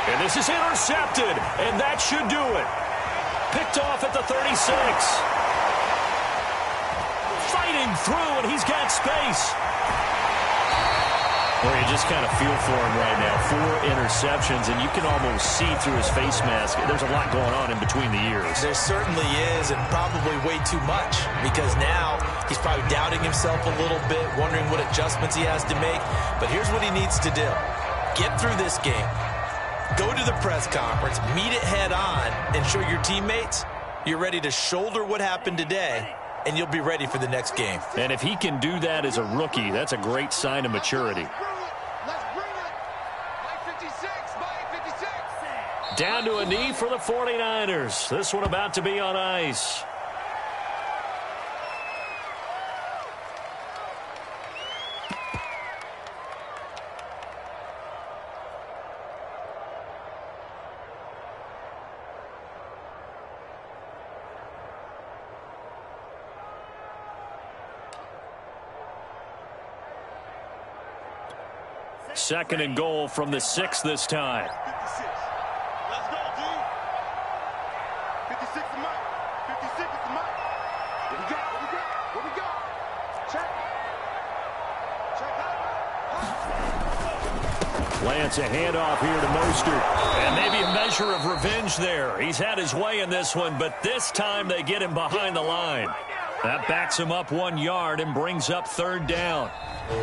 And this is intercepted, and that should do it. Picked off at the 36. Fighting through, and he's got space. Well, you just kind of feel for him right now. 4 interceptions, and you can almost see through his face mask. There's a lot going on in between the ears. There certainly is, and probably way too much, because now he's probably doubting himself a little bit, wondering what adjustments he has to make. But here's what he needs to do. Get through this game. Go to the press conference, meet it head on, and show your teammates you're ready to shoulder what happened today, and you'll be ready for the next game. And if he can do that as a rookie, that's a great sign of maturity. Down to a knee for the 49ers. This one about to be on ice. Second and goal from the 6 this time. 56. Let's go, D. 56 is Mike. 56 is Mike. What we got? What we got? What we got? Check. Lance, a handoff here to Mostert. And maybe a measure of revenge there. He's had his way in this one, but this time they get him behind the line. That backs him up 1 yard and brings up third down.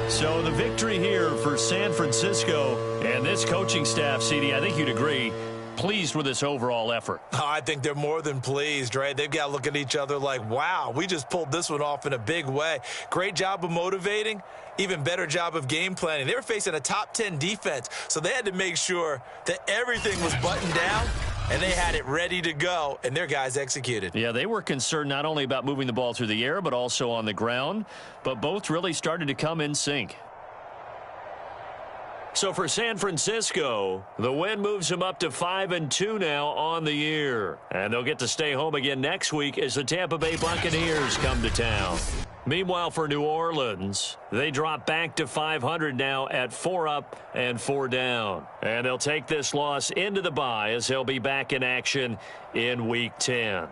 So the victory here for San Francisco and this coaching staff, CD, I think you'd agree, pleased with this overall effort. Oh, I think they're more than pleased, right? They've got to look at each other like, wow, we just pulled this one off in a big way. Great job of motivating, even better job of game planning. They were facing a top 10 defense, so they had to make sure that everything was buttoned down, and they had it ready to go, and their guys executed. Yeah, they were concerned not only about moving the ball through the air, but also on the ground, but both really started to come in sync. So for San Francisco, the win moves them up to 5-2 now on the year. And they'll get to stay home again next week as the Tampa Bay Buccaneers come to town. Meanwhile, for New Orleans, they drop back to 500 now at 4 up and 4 down. And they'll take this loss into the bye as they'll be back in action in Week 10.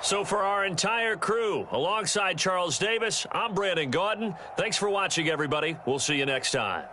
So for our entire crew, alongside Charles Davis, I'm Brandon Gaudin. Thanks for watching, everybody. We'll see you next time.